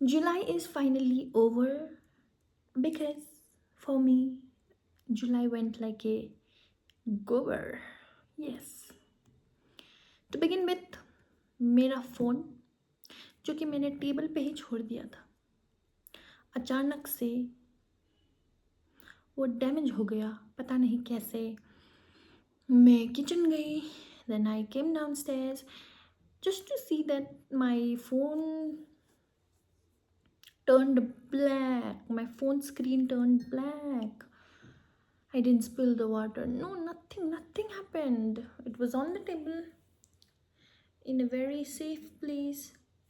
July is finally over because for me, July went like a goer. Yes. To begin with, मेरा phone जो कि मैंने table पे ही छोड़ दिया था, अचानक से वो डैमेज हो गया। पता नहीं कैसे। मैं किचन गई, then I came downstairs just to see that my phone turned black. My phone screen turned black. I didn't spill the water. No, nothing happened. It was on the table in a very safe place,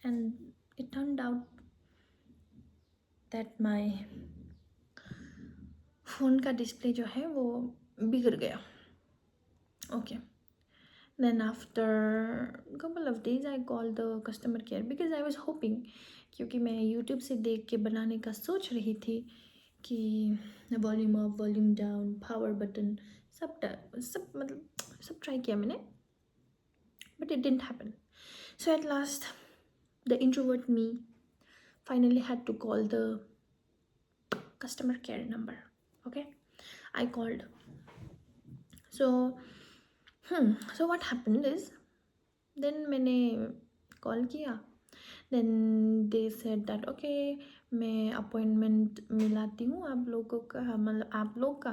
and it turned out that my phone का display जो है वो बिगड़ गया। Okay, then after couple of days I called the customer care because I was hoping, क्योंकि मैं YouTube से देख के बनाने का सोच रही थी कि volume up volume down power button सब मतलब सब ट्राई किया मैंने, but it didn't happen. So at last, the introvert me finally had to call the customer care number. Okay, I called. So, so what happened is, then मैंने call किया, then they said that okay, मैं appointment मिलाती हूँ आप लोगों का, मतलब आप लोग का।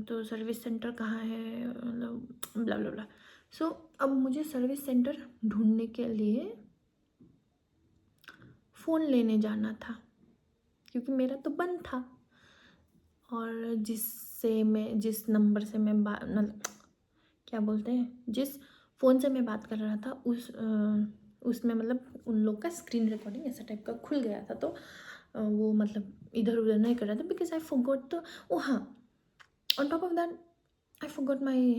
तो सर्विस सेंटर कहाँ है, मतलब ब्ला ब्ला ब्ला। सो अब मुझे सर्विस सेंटर ढूंढने के लिए फ़ोन लेने जाना था, क्योंकि मेरा तो बंद था। और जिस नंबर से मैं मतलब क्या बोलते हैं, जिस फ़ोन से मैं बात कर रहा था उसमें मतलब उन लोग का स्क्रीन रिकॉर्डिंग ऐसा टाइप का खुल गया था। तो वो मतलब इधर उधर नहीं कर रहा था बिकॉज आई फॉरगॉट। तो ओ हाँ, on top of that I forgot my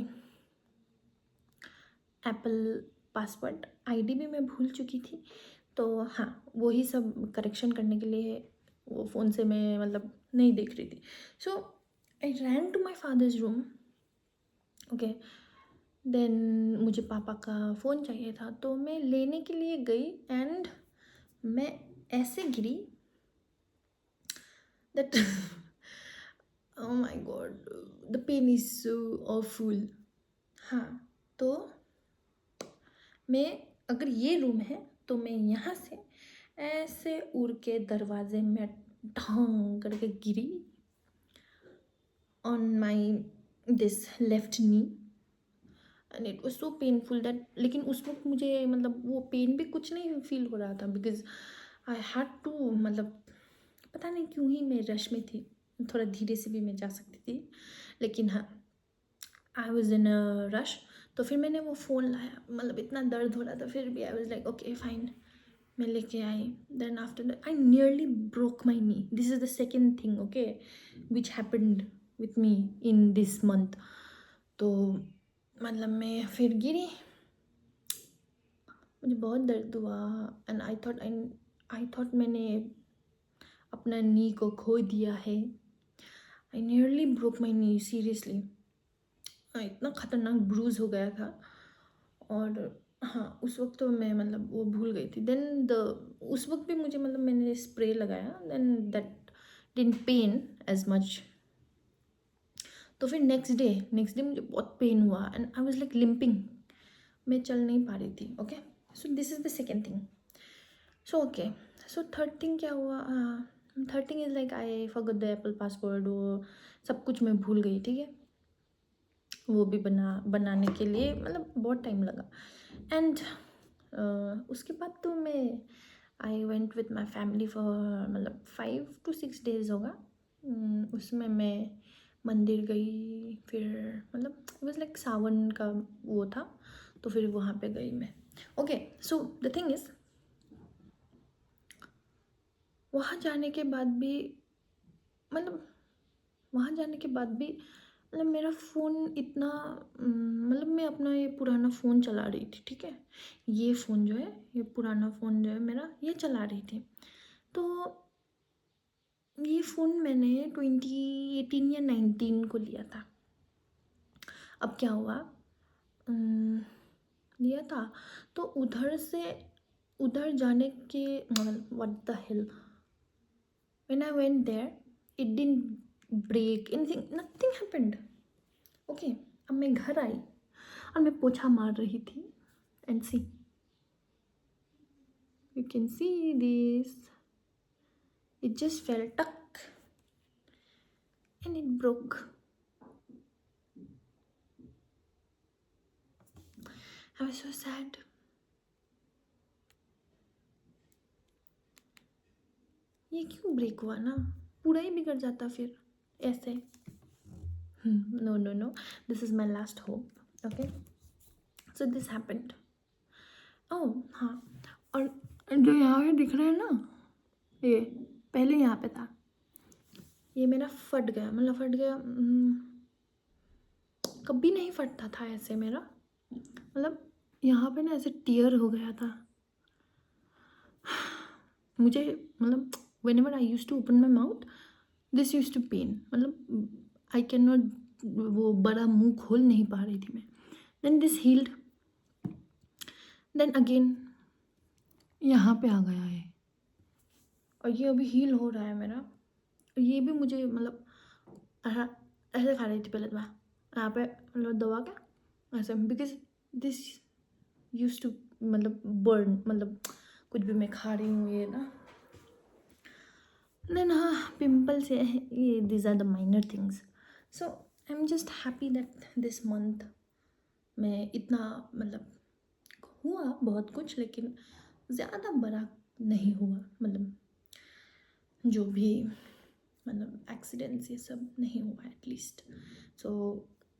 Apple password, ID भी मैं भूल चुकी थी। तो हाँ, वही सब करेक्शन करने के लिए वो फ़ोन से मैं मतलब नहीं देख रही थी। So I ran to my father's room. Okay, then मुझे पापा का फ़ोन चाहिए था, तो मैं लेने के लिए गई एंड मैं ऐसे गिरी that oh my God, the pain is so awful. हाँ, तो मैं, अगर ये रूम है तो मैं यहाँ से ऐसे उड़ के दरवाजे में ढांग करके गिरी on my this left knee and it was so painful that, लेकिन उस वक्त मुझे मतलब वो पेन भी कुछ नहीं फील हो रहा था बिकॉज आई हैड टू, मतलब पता नहीं क्यों ही मैं रश में थी। थोड़ा धीरे से भी मैं जा सकती थी, लेकिन हाँ, I was in a rush. तो फिर मैंने वो फ़ोन लाया, मतलब इतना दर्द हो रहा था फिर भी I was like okay fine, मैं लेके आई। Then after that I nearly broke my knee. This is the second thing okay which happened with me in this month. तो मतलब मैं फिर गिरी, मुझे बहुत दर्द हुआ एंड आई थॉट मैंने अपना नी को खो दिया है। I nearly broke my knee seriously. इतना ख़तरनाक ब्रूज हो गया था। और हाँ, उस वक्त तो मैं मतलब वो भूल गई थी। देन उस वक्त भी मुझे मतलब मैंने स्प्रे लगाया, then that didn't pain as much. तो फिर नेक्स्ट डे मुझे बहुत पेन हुआ and I was like limping, मैं चल नहीं पा रही थी। Okay, so this is the second thing. So okay, so third thing क्या हुआ, third thing is like I forgot the Apple password. वो सब कुछ मैं भूल गई, ठीक है। वो भी बनाने के लिए मतलब बहुत टाइम लगा एंड उसके बाद तो मैं I went with my family for मतलब 5 to 6 days होगा। उसमें मैं मंदिर गई, फिर मतलब वॉज लाइक सावन का वो था, तो फिर वहाँ पे गई मैं। Okay, so the thing is, वहाँ जाने के बाद भी मतलब वहाँ जाने के बाद भी मतलब मेरा फ़ोन इतना मतलब मैं अपना ये पुराना फ़ोन चला रही थी, ठीक है। ये फ़ोन जो है, ये पुराना फ़ोन जो है मेरा, ये चला रही थी। तो ये फ़ोन मैंने 2018 या 19 को लिया था। अब क्या हुआ, लिया था तो उधर जाने के मतलब what the hell, when I went there it didn't break anything, nothing happened. Okay, अब मैं घर आई और मैं पोछा मार रही थी and see, you can see this, it just fell tuck and it broke. I was so sad. ये क्यों ब्रेक हुआ ना, पूरा ही बिगड़ जाता फिर ऐसे। No no no, this is my last hope. Okay, so this happened. Oh हाँ, और जो यहाँ पे दिख रहा है ना, ये पहले यहाँ पे था, ये मेरा फट गया, मतलब फट गया। कभी नहीं फटता था ऐसे मेरा, मतलब यहाँ पे ना ऐसे टीयर हो गया था मुझे, मतलब whenever I used to open my mouth this used to pain, मतलब आई कैन नॉट, वो बड़ा मुंह खोल नहीं पा रही थी मैं। Then this healed, then again यहाँ पे आ गया है, और ये अभी हील हो रहा है मेरा। ये भी मुझे मतलब ऐसे खा रही थी पहले तो मैं यहाँ पे, मतलब दबा के ऐसे, बिकॉज दिस यूज टू मतलब बर्न, मतलब कुछ भी मैं खा रही हूँ ये ना। देन हाँ, पिम्पल्स है ये, these are the minor things. So I am just happy that this month में इतना मतलब हुआ बहुत कुछ, लेकिन ज़्यादा बड़ा नहीं हुआ, मतलब जो भी मतलब एक्सीडेंट्स ये सब नहीं हुआ at least. So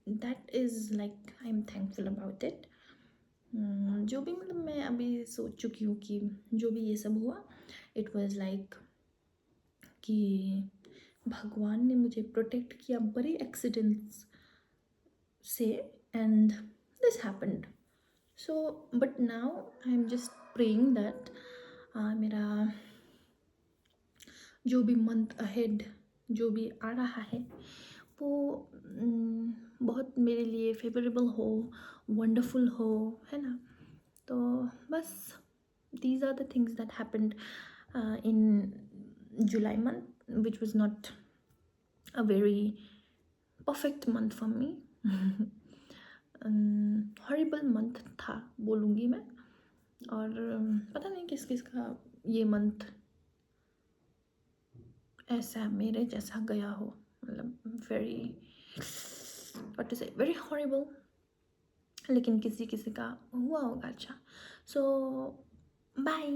that is like I am thankful about it. जो भी मतलब मैं अभी सोच चुकी हूँ कि जो भी ये सब हुआ, इट वाज लाइक कि भगवान ने मुझे प्रोटेक्ट किया बड़े एक्सीडेंट्स से, and this happened. So but now I am just praying that मेरा जो भी मंथ अहेड जो भी आ रहा है वो बहुत मेरे लिए फेवरेबल हो, वंडरफुल हो, है ना। तो बस these are the things that happened in July month, which was not a very perfect month for me. Horrible month था बोलूँगी मैं, और पता नहीं किस किस का ये मंथ ऐसा मेरे जैसा गया हो, मतलब वेरी व्हाट टू से, वेरी हॉरिबल, लेकिन किसी किसी का हुआ होगा अच्छा। सो बाय।